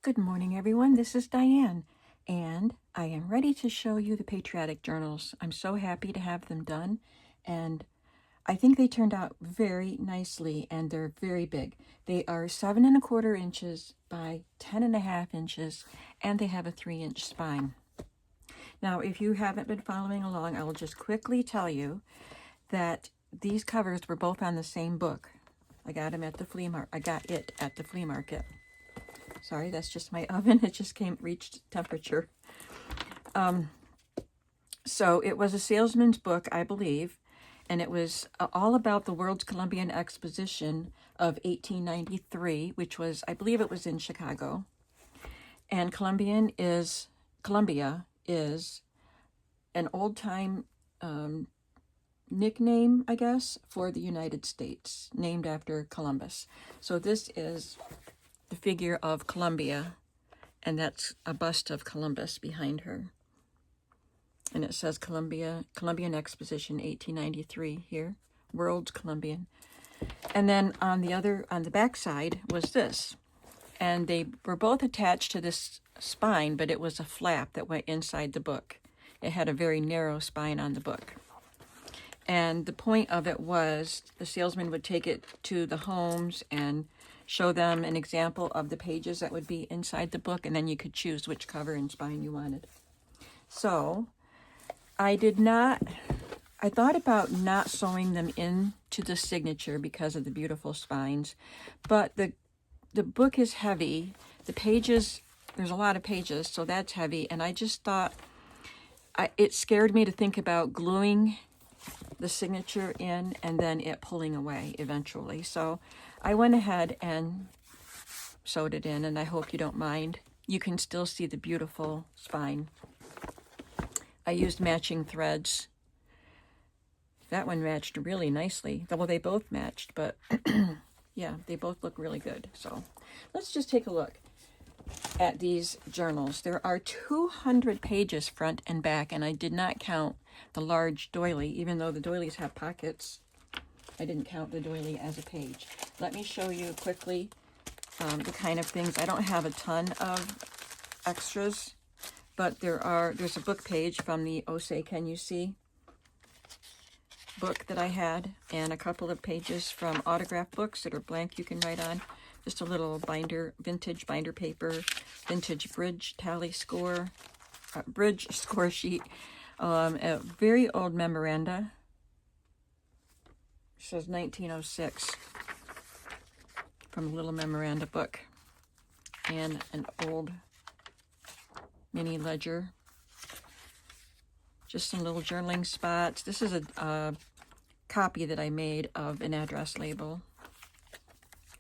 Good morning, everyone. This is Diane, and I am ready to show you the Patriotic journals. I'm so happy to have them done, and I think they turned out very nicely, and they're very big. They are 7¼ inches by 10½ inches, and they have a 3-inch spine. Now, if you haven't been following along, I will just quickly tell you that these covers were both on the same book. I got them at the flea market. I got it at the flea market. Sorry, that's just my oven. It just reached temperature. So it was a salesman's book, I believe, and it was all about the World's Columbian Exposition of 1893, which was, I believe it was in Chicago. And Columbia is an old-time nickname, I guess, for the United States, named after Columbus. So this is the figure of Columbia, and that's a bust of Columbus behind her. And it says Columbian Exposition 1893 here, World's Columbian. And then on the back side was this. And they were both attached to this spine, but it was a flap that went inside the book. It had a very narrow spine on the book. And the point of it was the salesman would take it to the homes and show them an example of the pages that would be inside the book, and then you could choose which cover and spine you wanted. So I thought about not sewing them into the signature because of the beautiful spines, but the book is heavy. The pages, there's a lot of pages, so that's heavy, and I just thought it scared me to think about gluing the signature in and then it pulling away eventually. So I went ahead and sewed it in, and I hope you don't mind. You can still see the beautiful spine. I used matching threads. That one matched really nicely. Well, they both matched, but yeah, they both look really good. So let's just take a look at these journals. There are 200 pages front and back, and I did not count the large doily, even though the doilies have pockets. I didn't count the doily as a page. Let me show you quickly the kind of things. I don't have a ton of extras, but there's a book page from the Oh Say Can You See book that I had, and a couple of pages from autograph books that are blank you can write on. Just a little binder, vintage binder paper, vintage bridge score sheet, a very old memoranda. It says 1906 from a little memoranda book, and an old mini ledger. Just some little journaling spots. This is a copy that I made of an address label,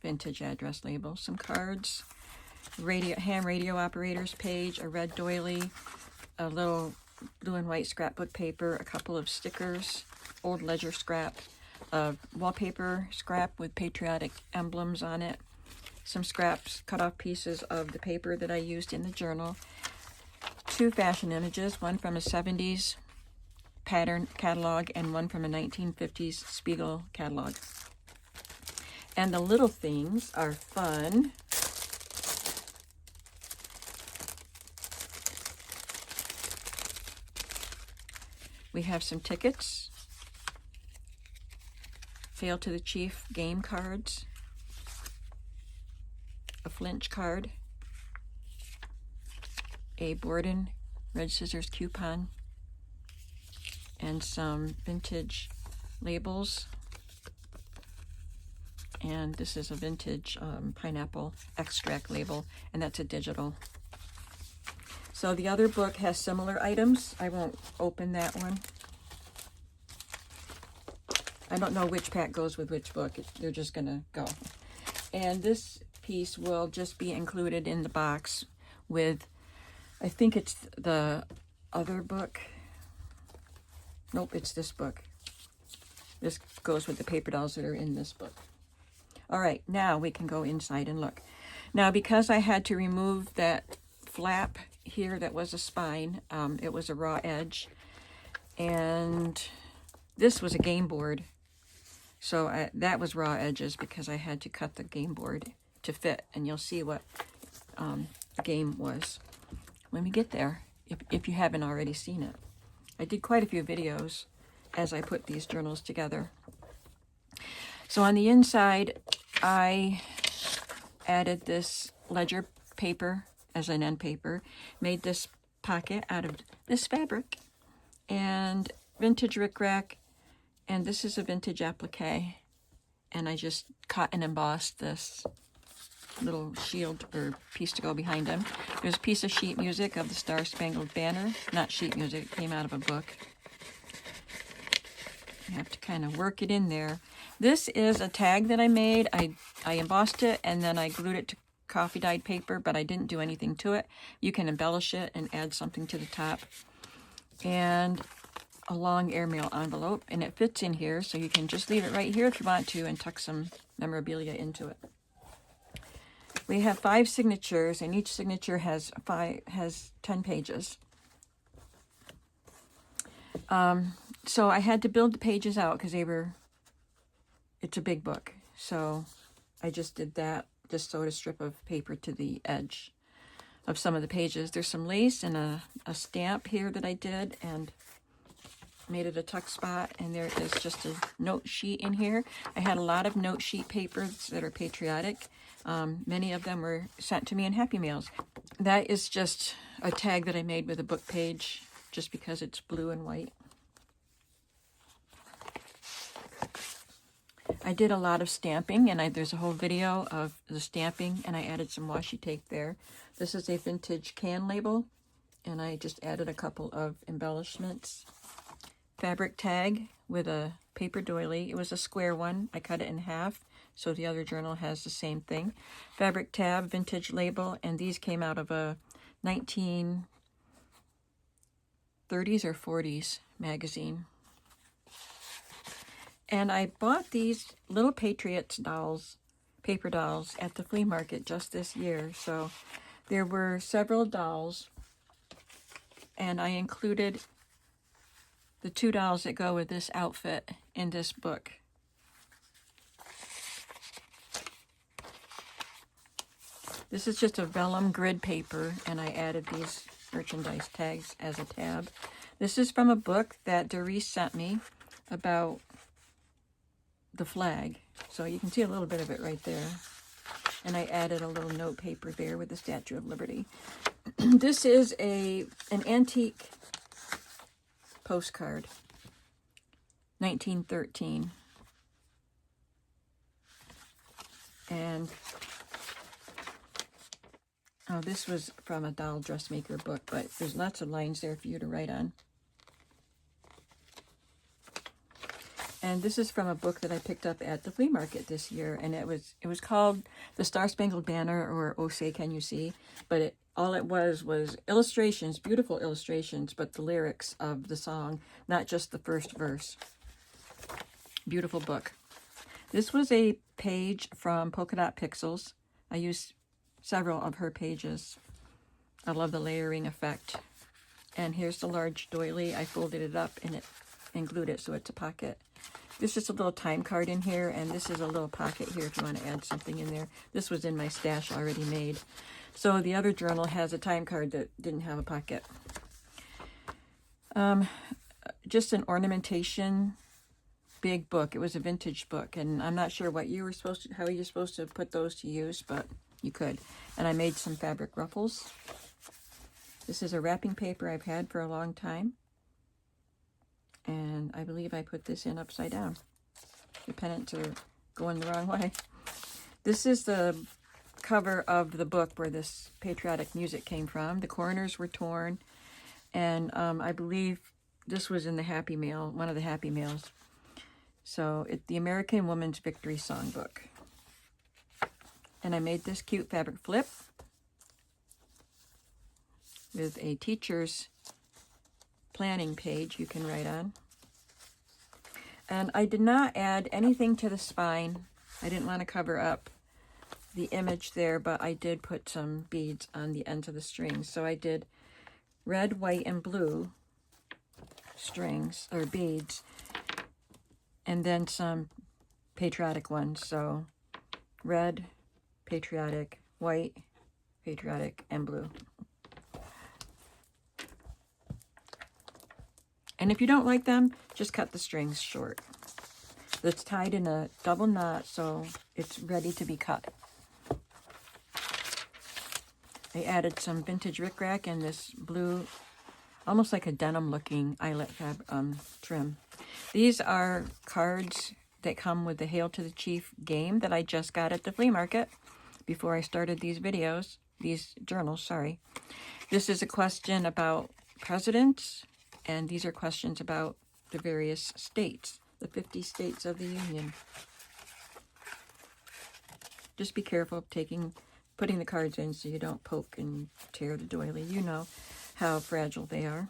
vintage address label. Some cards, ham radio operators page, a red doily, a little blue and white scrapbook paper, a couple of stickers, old ledger scrap, a wallpaper scrap with patriotic emblems on it, some scraps, cut off pieces of the paper that I used in the journal, 2 fashion images, one from a 70s pattern catalog and one from a 1950s Spiegel catalog. And the little things are fun. We have some tickets, Hail to the Chief game cards, a flinch card, a Borden red scissors coupon, and some vintage labels. And this is a vintage pineapple extract label, and that's a digital. So the other book has similar items. I won't open that one. I don't know which pack goes with which book. They're just gonna go. And this piece will just be included in the box with, I think it's the other book. Nope, it's this book. This goes with the paper dolls that are in this book. All right, now we can go inside and look. Now, because I had to remove that flap here that was a spine, it was a raw edge, and this was a game board. So that was raw edges because I had to cut the game board to fit, and you'll see what game was when we get there, if you haven't already seen it. I did quite a few videos as I put these journals together. So on the inside, I added this ledger paper as an end paper, made this pocket out of this fabric, and vintage rickrack, and this is a vintage applique, and I just cut and embossed this little shield or piece to go behind him. There's a piece of sheet music of the Star Spangled Banner. Not sheet music, it came out of a book. You have to kind of work it in there. This is a tag that I made. I embossed it and then I glued it to coffee dyed paper, but I didn't do anything to it. You can embellish it and add something to the top. And a long airmail envelope, and it fits in here, so you can just leave it right here if you want to and tuck some memorabilia into it. We have 5 signatures, and each signature has 10 pages. So I had to build the pages out because it's a big book. So I just did that, just sewed a strip of paper to the edge of some of the pages. There's some lace and a stamp here that I did and made it a tuck spot, and there is just a note sheet in here. I had a lot of note sheet papers that are patriotic. Many of them were sent to me in Happy Mails. That is just a tag that I made with a book page, just because it's blue and white. I did a lot of stamping, and there's a whole video of the stamping, and I added some washi tape there. This is a vintage can label, and I just added a couple of embellishments. Fabric tag with a paper doily. It was a square one. I cut it in half, so the other journal has the same thing. Fabric tab, vintage label, and these came out of a 1930s or 40s magazine. And I bought these little Patriots dolls, paper dolls, at the flea market just this year. So there were several dolls, and I included the 2 dolls that go with this outfit in this book. This is just a vellum grid paper, and I added these merchandise tags as a tab. This is from a book that Doris sent me about the flag. So you can see a little bit of it right there. And I added a little note paper there with the Statue of Liberty. This is an antique postcard, 1913. And this was from a doll dressmaker book, but there's lots of lines there for you to write on. And this is from a book that I picked up at the flea market this year, and it was called The Star Spangled Banner, or Oh Say Can You See, but all it was illustrations, beautiful illustrations, but the lyrics of the song, not just the first verse. Beautiful book. This was a page from Polka Dot Pixels. I used several of her pages. I love the layering effect. And here's the large doily. I folded it up and glued it so it's a pocket. There's just a little time card in here, and this is a little pocket here if you want to add something in there. This was in my stash already made. So the other journal has a time card that didn't have a pocket. Just an ornamentation big book. It was a vintage book, and I'm not sure how you're supposed to put those to use, but you could. And I made some fabric ruffles. This is a wrapping paper I've had for a long time. And I believe I put this in upside down. The pennants are going the wrong way. This is the cover of the book where this patriotic music came from. The corners were torn, and I believe this was in the Happy Mail, one of the Happy Mails. So it's the American Woman's Victory Songbook. And I made this cute fabric flip with a teacher's planning page you can write on. And I did not add anything to the spine. I didn't want to cover up the image there, but I did put some beads on the ends of the strings. So I did red, white, and blue strings, or beads, and then some patriotic ones. So red, patriotic, white, Patriotic and blue. And if you don't like them, just cut the strings short. It's tied in a double knot, so it's ready to be cut. I added some vintage rickrack and this blue, almost like a denim-looking eyelet trim. These are cards that come with the Hail to the Chief game that I just got at the flea market before I started these videos, these journals, sorry. This is a question about presidents, and these are questions about the various states, the 50 states of the Union. Just be careful of putting the cards in so you don't poke and tear the doily. You know how fragile they are.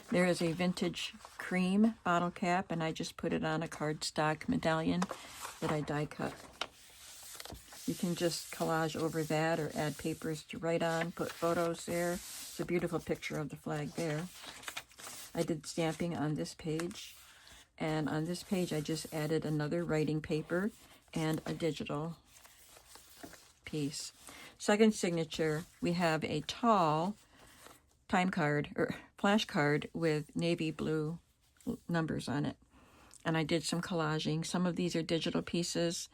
There is a vintage cream bottle cap, and I just put it on a cardstock medallion that I die cut. You can just collage over that or add papers to write on, put photos there. It's a beautiful picture of the flag there. I did stamping on this page, and on this page I just added another writing paper and a digital piece. Second signature, we have a tall time card or flash card with navy blue numbers on it. And I did some collaging. Some of these are digital pieces.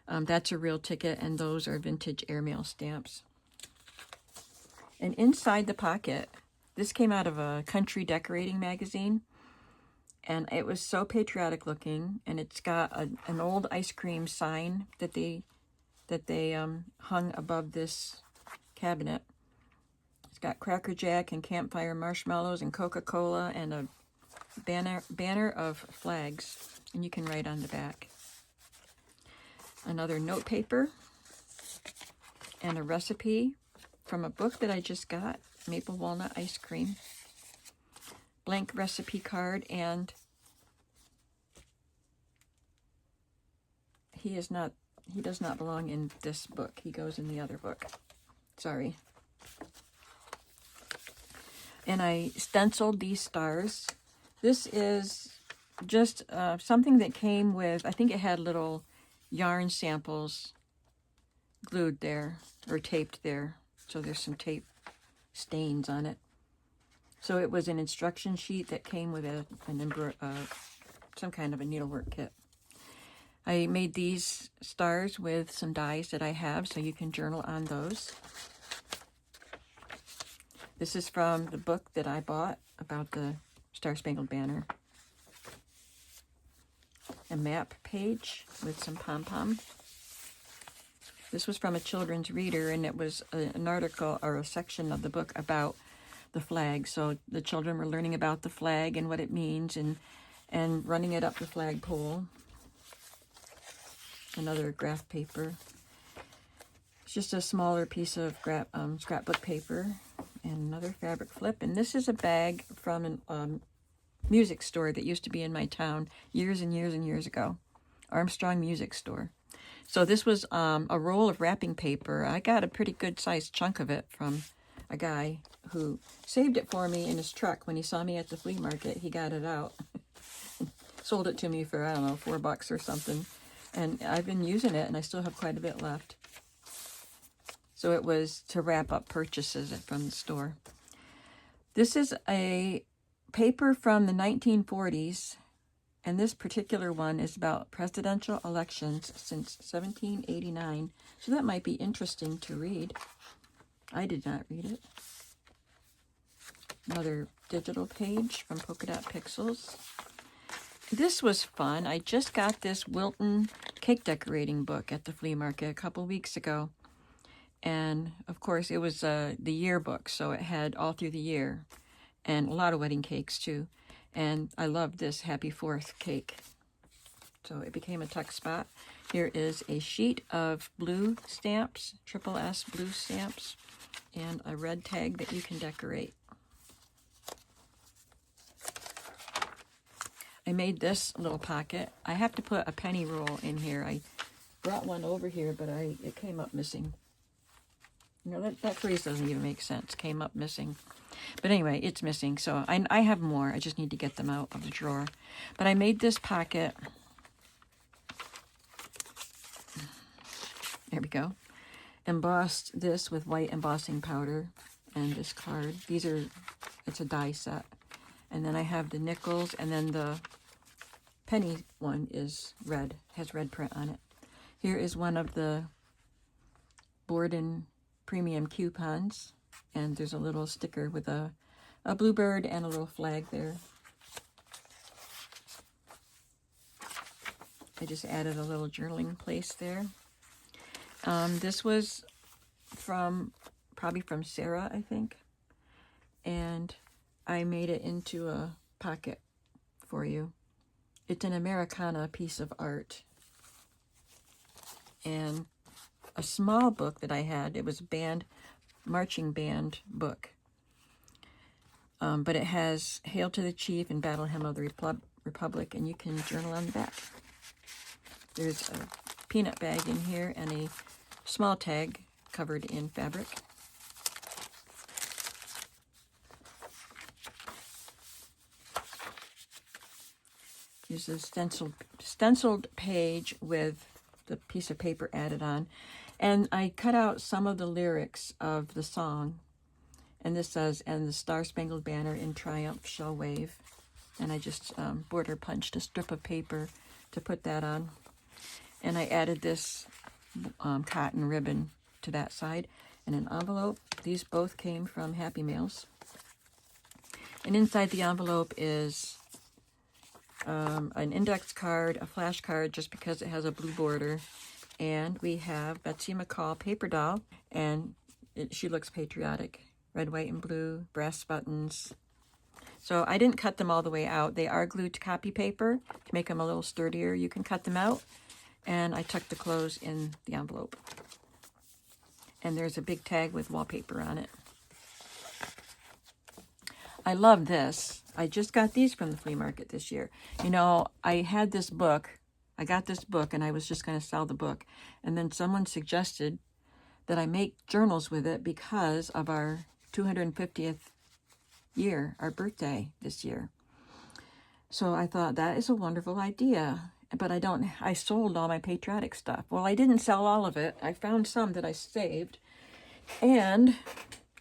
That's a real ticket, and those are vintage airmail stamps. And inside the pocket, this came out of a country decorating magazine, and it was so patriotic looking, and it's got an old ice cream sign that they hung above this cabinet. It's got Cracker Jack and campfire marshmallows and Coca-Cola and a banner of flags, and you can write on the back. Another note paper and a recipe from a book that I just got, Maple Walnut Ice Cream. Blank recipe card, and he does not belong in this book. He goes in the other book. Sorry. And I stenciled these stars. This is just something that came with, I think it had little yarn samples glued there or taped there. So there's some tape stains on it. So it was an instruction sheet that came with some kind of a needlework kit. I made these stars with some dies that I have, so you can journal on those. This is from the book that I bought about the Star-Spangled Banner. A map page with some pom-pom. This was from a children's reader, and it was an article or a section of the book about the flag. So the children were learning about the flag and what it means, and running it up the flagpole. Another graph paper. It's just a smaller piece of scrapbook paper, and another fabric flip. And this is a bag from a music store that used to be in my town years and years and years ago. Armstrong Music Store. So this was a roll of wrapping paper. I got a pretty good sized chunk of it from a guy who saved it for me in his truck. When he saw me at the flea market, he got it out. Sold it to me for, I don't know, $4 or something. And I've been using it, and I still have quite a bit left. So it was to wrap up purchases from the store. This is a paper from the 1940s, and this particular one is about presidential elections since 1789. So that might be interesting to read. I did not read it. Another digital page from Polka Dot Pixels. This was fun. I just got this Wilton cake decorating book at the flea market a couple weeks ago. And, of course, it was the yearbook, so it had all through the year. And a lot of wedding cakes, too. And I loved this Happy 4th cake. So it became a tuck spot. Here is a sheet of blue stamps, triple S blue stamps, and a red tag that you can decorate. I made this little pocket. I have to put a penny roll in here. I brought one over here, but it came up missing. You know, that phrase doesn't even make sense. Came up missing. But anyway, it's missing. So I have more. I just need to get them out of the drawer. But I made this pocket. There we go. embossed this with white embossing powder and this card. It's a die set. And then I have the nickels, and then the penny one is red, has red print on it. Here is one of the Borden premium coupons, and there's a little sticker with a bluebird and a little flag there. I just added a little journaling place there. This was probably from Sarah, I think. And I made it into a pocket for you. It's an Americana piece of art. And a small book that I had, it was a marching band book. But it has Hail to the Chief and Battle Hymn of the Republic, and you can journal on the back. There's a peanut bag in here and a small tag covered in fabric. Here's a stenciled page with the piece of paper added on. And I cut out some of the lyrics of the song. And this says, "And the Star-Spangled Banner in Triumph shall wave." And I just border punched a strip of paper to put that on. And I added this cotton ribbon to that side. And an envelope. These both came from Happy Meals. And inside the envelope is an index card, a flash card, just because it has a blue border. And we have Betsy McCall paper doll, and she looks patriotic. Red, white, and blue, brass buttons. So I didn't cut them all the way out. They are glued to copy paper to make them a little sturdier. You can cut them out. And I tucked the clothes in the envelope. And there's a big tag with wallpaper on it. I love this. I just got these from the flea market this year. You know, I had this book. I got this book, and I was just going to sell the book. And then someone suggested that I make journals with it because of our 250th year, our birthday this year. So I thought, that is a wonderful idea. But I sold all my Patriotic stuff. Well, I didn't sell all of it. I found some that I saved. And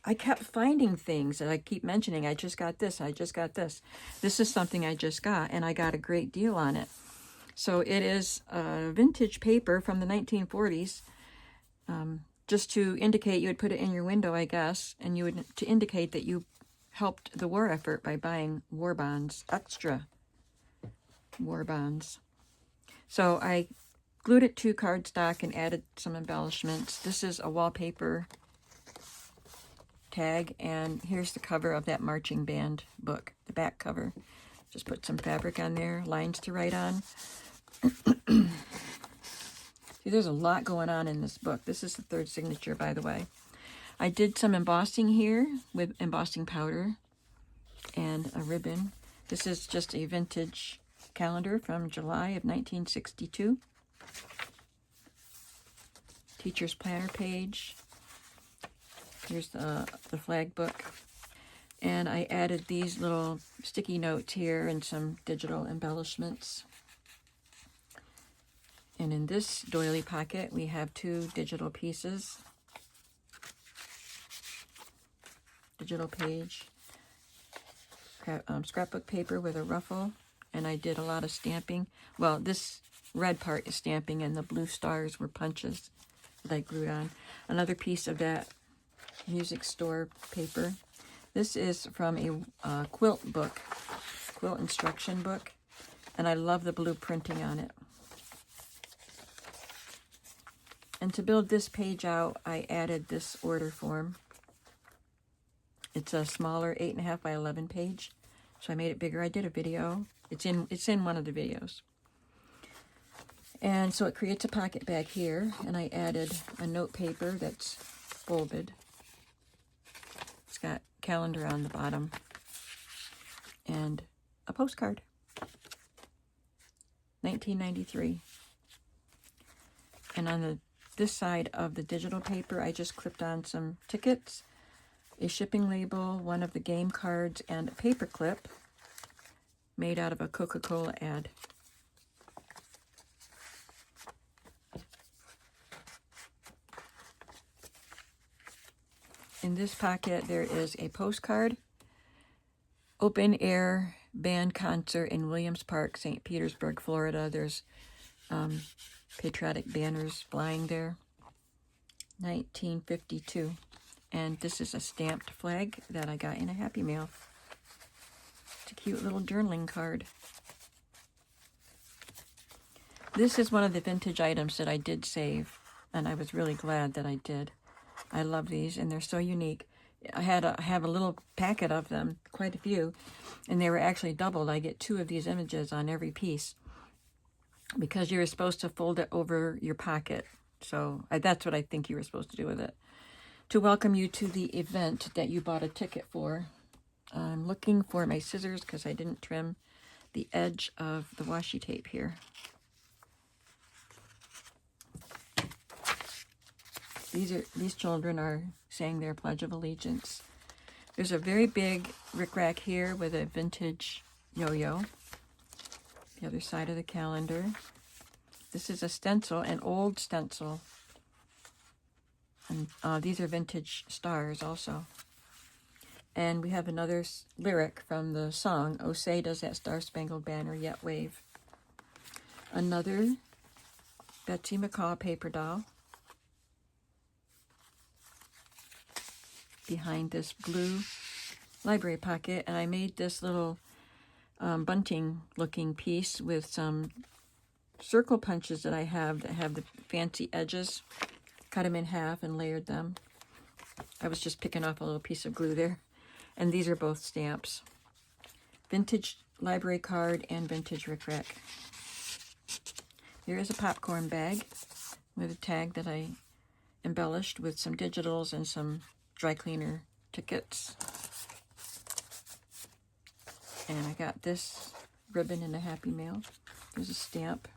I kept finding things that I keep mentioning. I just got this. I just got this. This is something I just got, and I got a great deal on it. So it is vintage paper from the 1940s. Just to indicate, you would put it in your window, I guess, and to indicate that you helped the war effort by buying war bonds, extra war bonds. So I glued it to cardstock and added some embellishments. This is a wallpaper tag, and here's the cover of that marching band book, the back cover. Just put some fabric on there, lines to write on. See, there's a lot going on in this book. This is the third signature, by the way. I did some embossing here with embossing powder and a ribbon. This is just a vintage calendar from July of 1962. Teacher's planner page. Here's the flag book. And I added these little sticky notes here and some digital embellishments. And in this doily pocket, we have 2 digital pieces. Digital page, scrapbook paper with a ruffle, and I did a lot of stamping. Well, this red part is stamping, and the blue stars were punches that I glued on. Another piece of that music store paper. This is from a quilt book, quilt instruction book, and I love the blue printing on it. And to build this page out, I added this order form. It's a smaller 8.5 by 11 page, so I made it bigger. I did a video. It's in one of the videos. And so it creates a pocket bag here, and I added a note paper that's folded. It's got calendar on the bottom and a postcard. 1993. And on this side of the digital paper, I just clipped on some tickets, a shipping label, one of the game cards, and a paper clip made out of a Coca-Cola ad. In this pocket, there is a postcard. Open air band concert in Williams Park, St. Petersburg, Florida. There's patriotic banners flying there. 1952. And this is a stamped flag that I got in a Happy Mail. It's a cute little journaling card. This is one of the vintage items that I did save, and I was really glad that I did. I love these, and they're so unique. I have a little packet of them, quite a few, and they were actually doubled. I get 2 of these images on every piece because you're supposed to fold it over your pocket. So that's what I think you were supposed to do with it. To welcome you to the event that you bought a ticket for. I'm looking for my scissors because I didn't trim the edge of the washi tape here. These children are saying their Pledge of Allegiance. There's a very big rickrack here with a vintage yo-yo. The other side of the calendar. This is a stencil, an old stencil. And these are vintage stars also. And we have another lyric from the song, "Oh, say does that star-spangled banner yet wave." Another Betsy McCaw paper doll. Behind this blue library pocket, and I made this little bunting looking piece with some circle punches that I have that have the fancy edges. Cut them in half and layered them. I was just picking off a little piece of glue there. And these are both stamps. Vintage library card and vintage rickrack. Here is a popcorn bag with a tag that I embellished with some digitals and some dry cleaner tickets. And I got this ribbon in a Happy Mail. There's a stamp.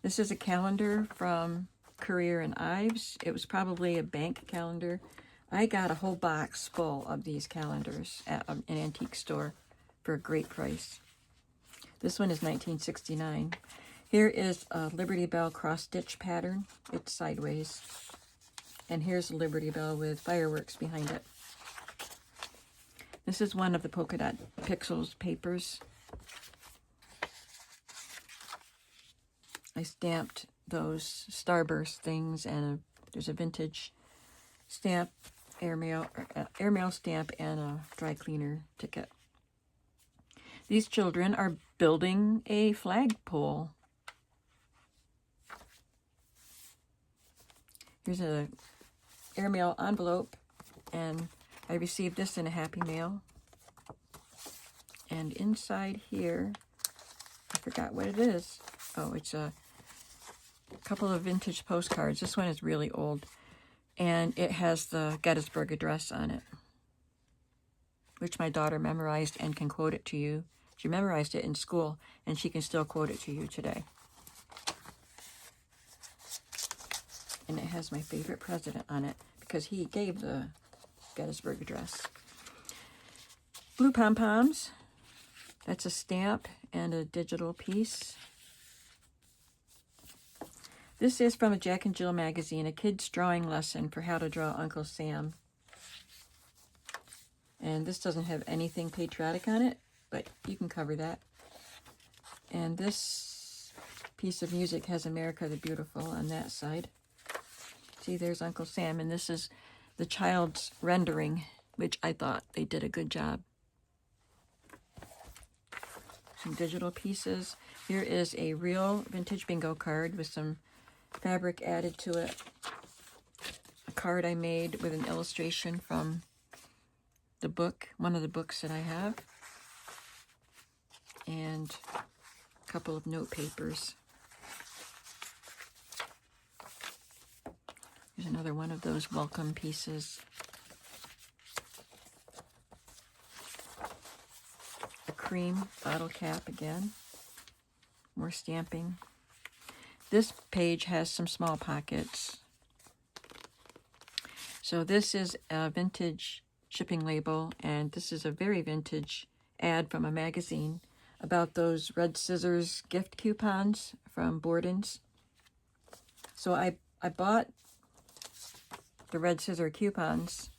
This is a calendar from Career and Ives. It was probably a bank calendar. I got a whole box full of these calendars at an antique store for a great price. This one is 1969. Here is a Liberty Bell cross-stitch pattern. It's sideways. And here's a Liberty Bell with fireworks behind it. This is one of the Polka Dot Pixels papers. I stamped those starburst things, and there's a vintage stamp, airmail stamp, and a dry cleaner ticket. These children are building a flagpole. Here's a airmail envelope, and I received this in a Happy Mail. And inside here, I forgot what it is. Oh, it's a couple of vintage postcards. This one is really old, and it has the Gettysburg Address on it, which my daughter memorized and can quote it to you. She memorized it in school, and she can still quote it to you today. And it has my favorite president on it because he gave the Gettysburg Address. Blue pom-poms. That's a stamp and a digital piece. This is from a Jack and Jill magazine, a kid's drawing lesson for how to draw Uncle Sam. And this doesn't have anything patriotic on it, but you can cover that. And this piece of music has America the Beautiful on that side. See, there's Uncle Sam, and this is the child's rendering, which I thought they did a good job. Some digital pieces. Here is a real vintage bingo card with some fabric added to it. A card I made with an illustration from the book, one of the books that I have. And a couple of note papers. There's another one of those welcome pieces. A cream bottle cap again. More stamping. This page has some small pockets. So this is a vintage shipping label, and this is a very vintage ad from a magazine about those red scissors gift coupons from Borden's. So I bought the red scissor coupons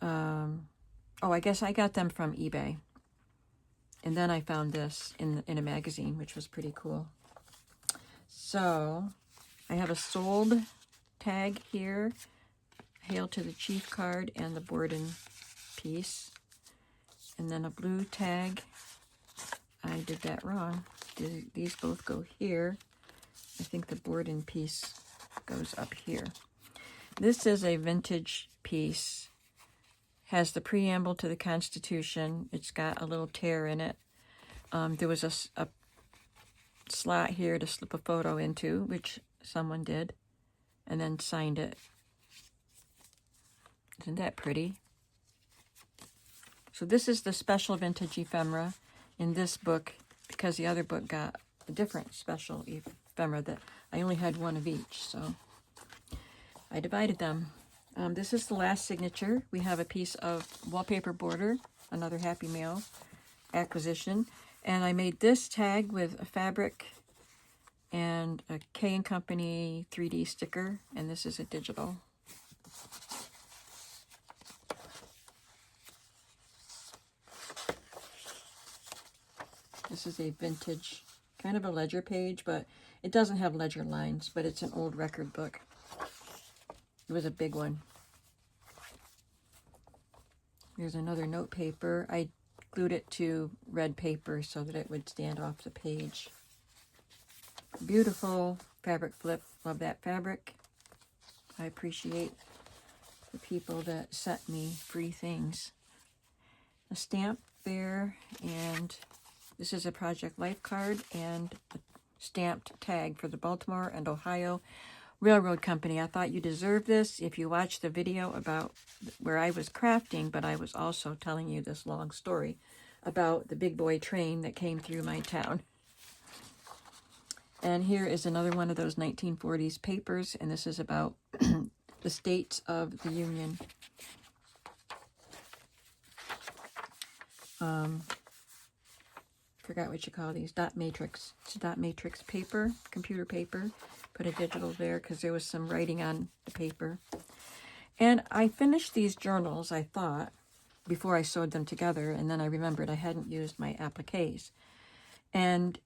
Oh, I guess I got them from eBay. And then I found this in a magazine, which was pretty cool. So I have a sold tag here, Hail to the Chief card, and the Borden piece. And then a blue tag. I did that wrong. These both go here. I think the Borden piece goes up here. This is a vintage piece. Has the preamble to the Constitution. It's got a little tear in it. There was a slot here to slip a photo into, which someone did, and then signed it. Isn't that pretty? So this is the special vintage ephemera in this book, because the other book got a different special ephemera that I only had one of each, so I divided them. This is the last signature. We have a piece of wallpaper border, another Happy Mail acquisition, and I made this tag with a fabric and a K & Company 3D sticker, and this is a digital. This is a vintage, kind of a ledger page, but it doesn't have ledger lines, but it's an old record book. It was a big one. Here's another note paper. I glued it to red paper so that it would stand off the page. Beautiful fabric flip. Love that fabric. I appreciate the people that sent me free things. A stamp there, and this is a Project Life card and a stamped tag for the Baltimore and Ohio Railroad Company. I thought you deserved this if you watched the video about where I was crafting, but I was also telling you this long story about the big boy train that came through my town. And here is another one of those 1940s papers, and this is about the states of the Union. Forgot what you call these, dot matrix. It's dot matrix paper, computer paper. Put a digital there because there was some writing on the paper. And I finished these journals, I thought, before I sewed them together, and then I remembered I hadn't used my appliques. And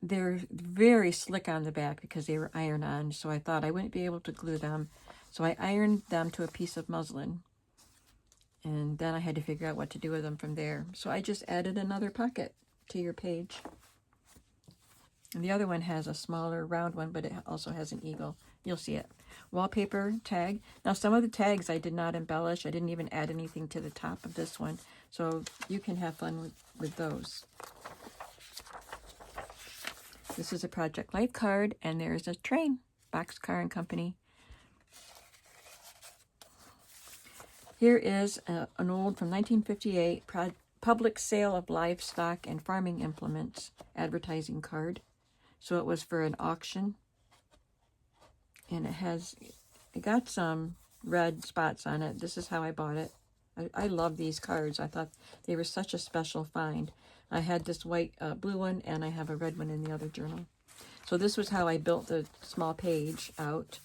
they're very slick on the back because they were iron-on, so I thought I wouldn't be able to glue them. So I ironed them to a piece of muslin. And then I had to figure out what to do with them from there. So I just added another pocket to your page. And the other one has a smaller round one, but it also has an eagle. You'll see it. Wallpaper tag. Now some of the tags I did not embellish. I didn't even add anything to the top of this one. So you can have fun with those. This is a Project Life card, and there's a train, Boxcar & Company. Here is an old, from 1958, public sale of livestock and farming implements advertising card. So it was for an auction. And it got some red spots on it. This is how I bought it. I love these cards. I thought they were such a special find. I had this white, blue one, and I have a red one in the other journal. So this was how I built the small page out.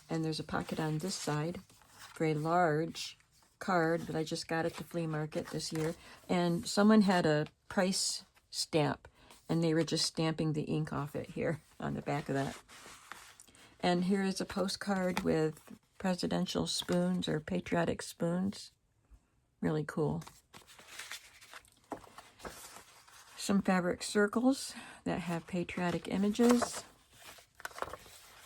And there's a pocket on this side for a large card that I just got at the flea market this year. And someone had a price stamp, and they were just stamping the ink off it here on the back of that. And here is a postcard with presidential spoons or patriotic spoons. Really cool. Some fabric circles that have patriotic images.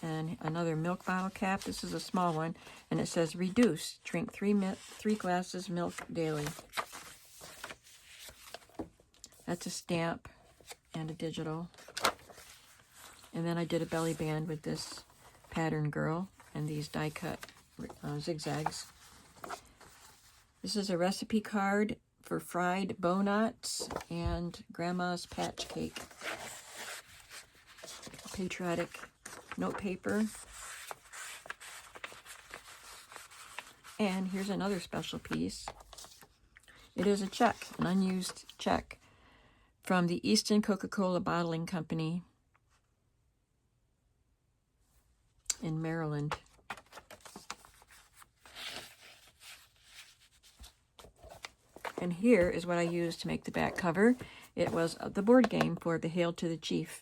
And another milk bottle cap. This is a small one, and it says reduce. Drink 3 glasses milk daily. That's a stamp and a digital. And then I did a belly band with this pattern girl and these die cut zigzags. This is a recipe card for fried bow knots and grandma's patch cake. Patriotic note paper. And here's another special piece. It is a check, an unused check from the Easton Coca-Cola Bottling Company in Maryland. And here is what I used to make the back cover. It was the board game for the Hail to the Chief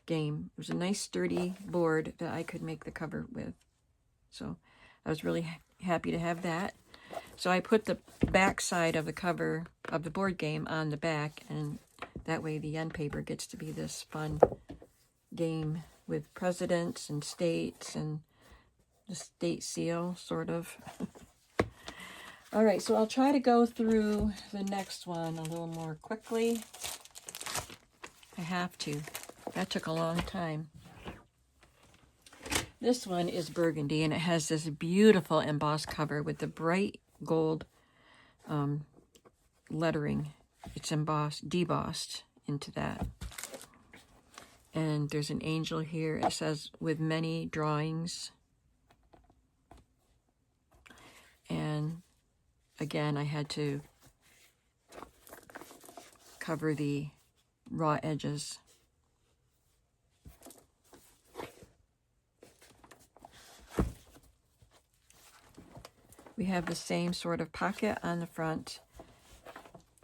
game. It was a nice sturdy board that I could make the cover with. So I was really happy to have that. So I put the back side of the cover of the board game on the back, and that way the end paper gets to be this fun game with presidents and states and the state seal, sort of. All right, so I'll try to go through the next one a little more quickly. I have to. That took a long time. This one is burgundy, and it has this beautiful embossed cover with the bright gold lettering. It's embossed, debossed into that. And there's an angel here. It says, with many drawings. And again, I had to cover the raw edges. We have the same sort of pocket on the front.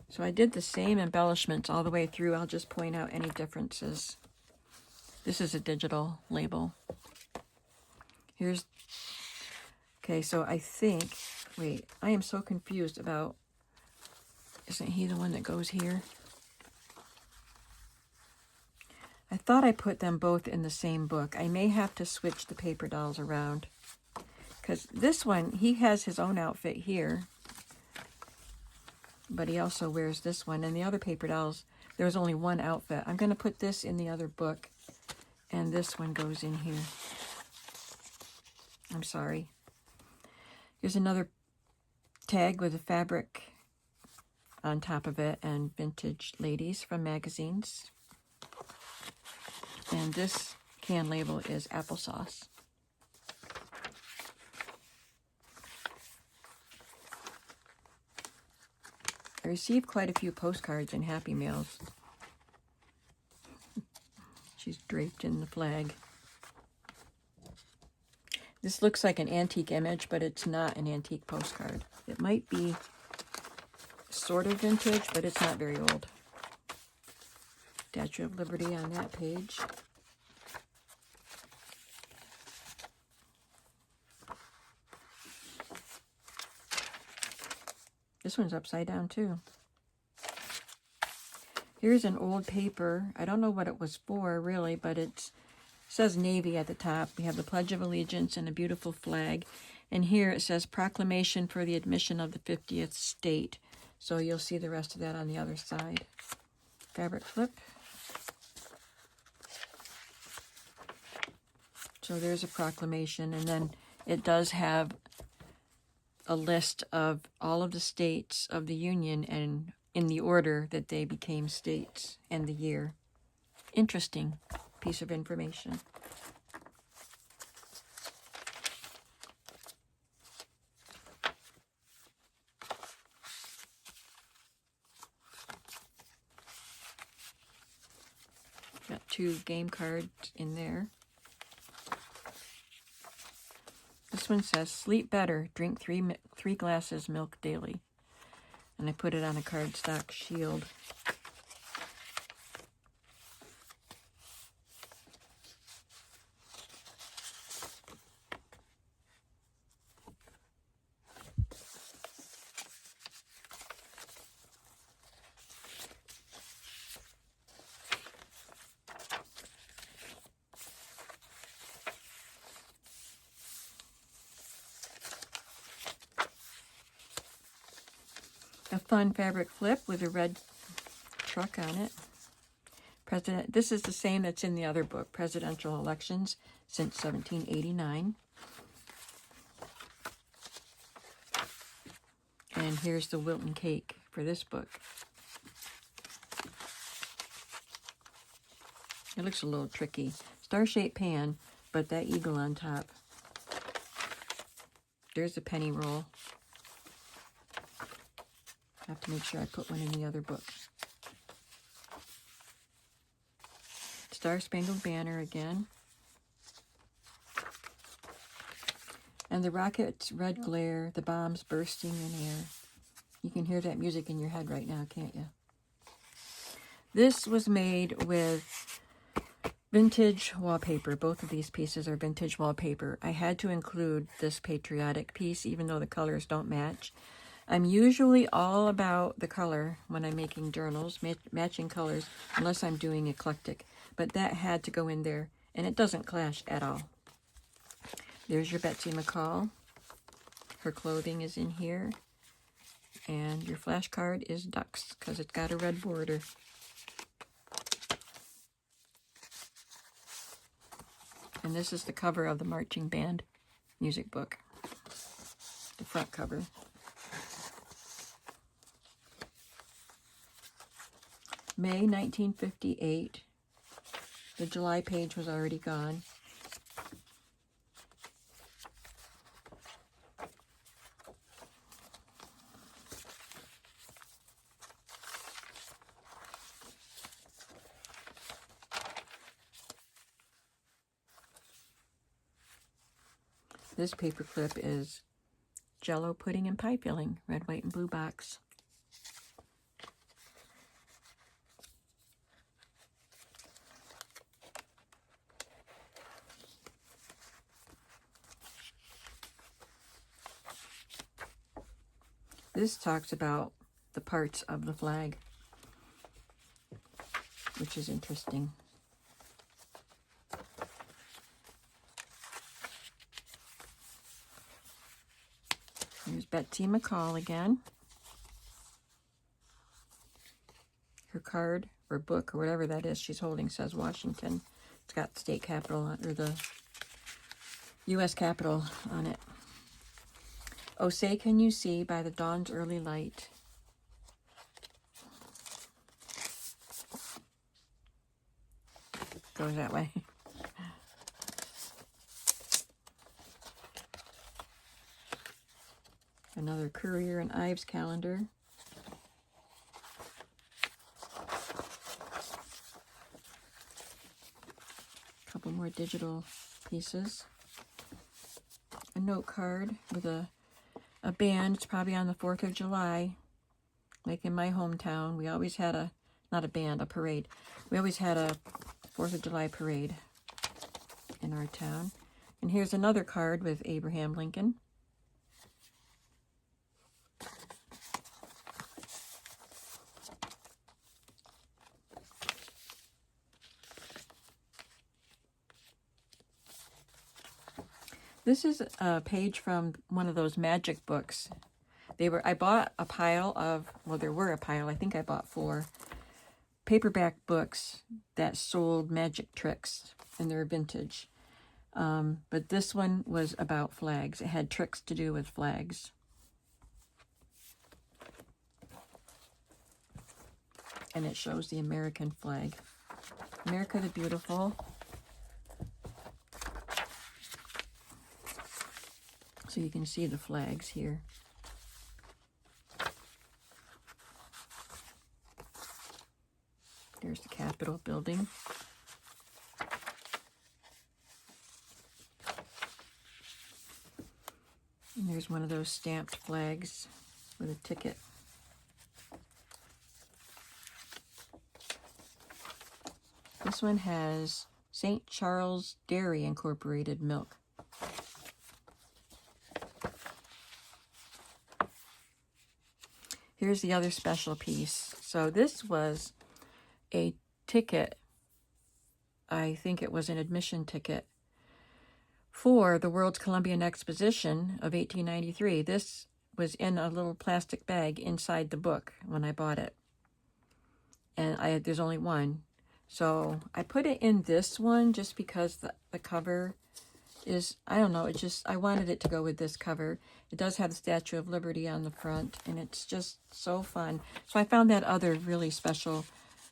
So I did the same embellishments all the way through. I'll just point out any differences. This is a digital label. Here's, okay, so I think, wait, I am so confused about, isn't he the one that goes here? I thought I put them both in the same book. I may have to switch the paper dolls around. Because this one, he has his own outfit here. But he also wears this one. And the other paper dolls, there was only one outfit. I'm going to put this in the other book. And this one goes in here. I'm sorry. Here's another tag with a fabric on top of it and vintage ladies from magazines. And this can label is applesauce. I received quite a few postcards and Happy Mails. She's draped in the flag. This looks like an antique image, but it's not an antique postcard. It might be sort of vintage, but it's not very old. Statue of Liberty on that page. This one's upside down too. Here's an old paper. I don't know what it was for really, but it says Navy at the top. We have the Pledge of Allegiance and a beautiful flag. And here it says Proclamation for the Admission of the 50th State. So you'll see the rest of that on the other side. Fabric flip. So there's a proclamation, and then it does have a list of all of the states of the Union and in the order that they became states and the year. Interesting piece of information. Got 2 game cards in there. This one says, sleep better, drink 3 glasses milk daily. And I put it on a cardstock shield. A fun fabric flip with a red truck on it. This is the same that's in the other book, Presidential Elections since 1789. And here's the Wilton cake for this book. It looks a little tricky. Star-shaped pan, but that eagle on top. There's the penny roll. I have to make sure I put one in the other book. Star Spangled Banner again. And the rocket's red glare, the bombs bursting in air. You can hear that music in your head right now, can't you? This was made with vintage wallpaper. Both of these pieces are vintage wallpaper. I had to include this Patriotic piece, even though the colors don't match. I'm usually all about the color when I'm making journals, matching colors, unless I'm doing eclectic. But that had to go in there, and it doesn't clash at all. There's your Betsy McCall. Her clothing is in here. And your flashcard is ducks, because it's got a red border. And this is the cover of the marching band music book. The front cover. May 1958. The July page was already gone. This paperclip is Jell-O pudding and pie filling, red, white, and blue box. This talks about the parts of the flag, which is interesting. Here's Betsy McCall again. Her card or book or whatever that is she's holding says Washington. It's got the state capitol or the U.S. Capitol on it. Oh, say can you see by the dawn's early light. Goes that way. Another Currier and Ives calendar. A couple more digital pieces. A note card with a band. It's probably on the 4th of July. Like in my hometown, we always had not a band, a parade. We always had a 4th of July parade in our town. And here's another card with Abraham Lincoln. This is a page from one of those magic books. I bought a pile of, well, there were a pile, I think I bought 4 paperback books that sold magic tricks, and they're vintage. But this one was about flags. It had tricks to do with flags. And it shows the American flag. America the Beautiful. So you can see the flags here. There's the Capitol building. And there's one of those stamped flags with a ticket. This one has St. Charles Dairy Incorporated milk. Here's the other special piece. So this was a ticket, I think it was an admission ticket, for the World's Columbian Exposition of 1893. This was in a little plastic bag inside the book when I bought it. And there's only one. So I put it in this one just because the cover is, I don't know, I wanted it to go with this cover. It does have the Statue of Liberty on the front, and it's just so fun. So I found that other really special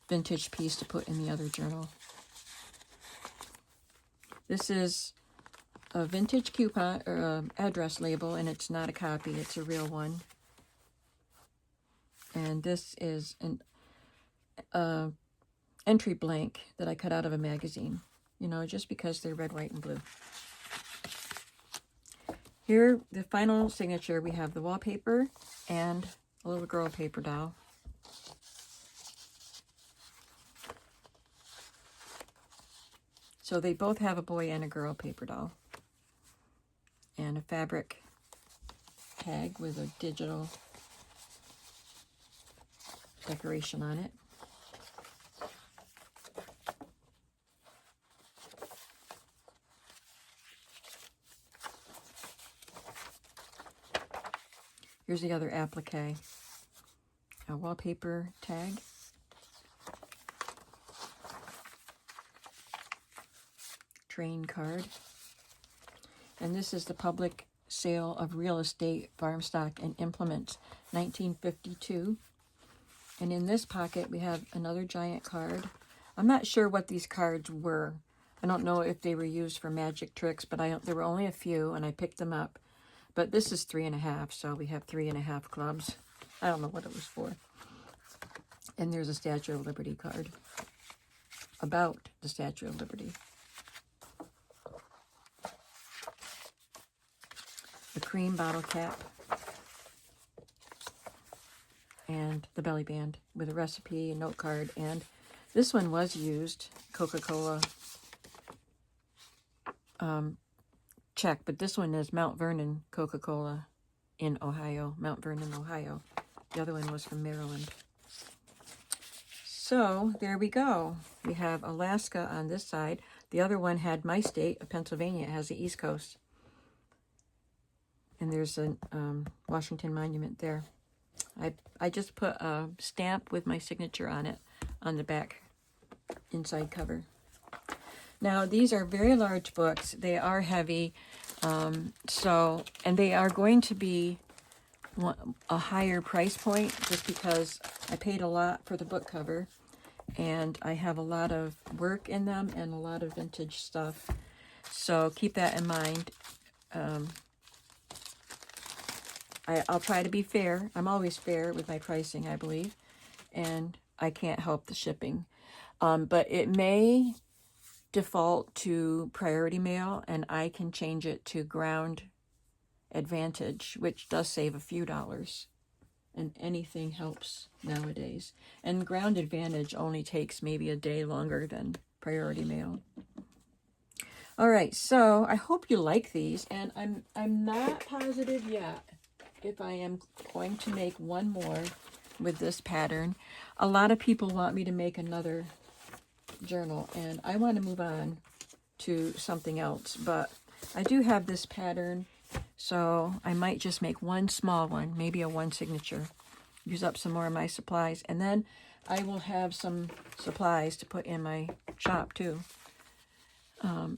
vintage piece to put in the other journal. This is a vintage coupon or address label, and it's not a copy, it's a real one. And this is an entry blank that I cut out of a magazine, just because they're red, white, and blue. Here, the final signature, we have the wallpaper and a little girl paper doll. So they both have a boy and a girl paper doll. And a fabric tag with a digital decoration on it. Here's the other applique. A wallpaper tag. Train card. And this is the public sale of real estate, farm stock, and implements, 1952. And in this pocket, we have another giant card. I'm not sure what these cards were. I don't know if they were used for magic tricks, but there were only a few, and I picked them up. But this is 3.5, so we have 3.5 clubs. I don't know what it was for. And there's a Statue of Liberty card about the Statue of Liberty. The cream bottle cap. And the belly band with a recipe, a note card, and this one was used, Coca-Cola check, but this one is Mount Vernon Coca-Cola in Ohio, Mount Vernon, Ohio. The other one was from Maryland. So there we go. We have Alaska on this side. The other one had my state of Pennsylvania. It has the East Coast. And there's a Washington Monument there. I just put a stamp with my signature on it on the back inside cover. Now, these are very large books. They are heavy. And they are going to be a higher price point just because I paid a lot for the book cover. And I have a lot of work in them and a lot of vintage stuff. So keep that in mind. I'll try to be fair. I'm always fair with my pricing, I believe. And I can't help the shipping. But it may default to priority mail, and I can change it to ground advantage, which does save a few dollars. And anything helps nowadays. And ground advantage only takes maybe a day longer than priority mail. All right, so I hope you like these, and I'm not positive yet if I am going to make one more with this pattern. A lot of people want me to make another journal, and I want to move on to something else, but I do have this pattern, so I might just make one small one, maybe a one signature, use up some more of my supplies, and then I will have some supplies to put in my shop too.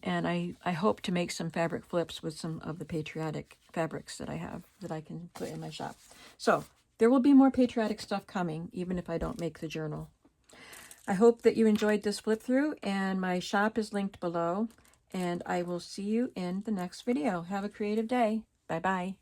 And I hope to make some fabric flips with some of the Patriotic fabrics that I have that I can put in my shop. So there will be more Patriotic stuff coming, even if I don't make the journal. I hope that you enjoyed this flip through, and my shop is linked below, and I will see you in the next video. Have a creative day. Bye-bye.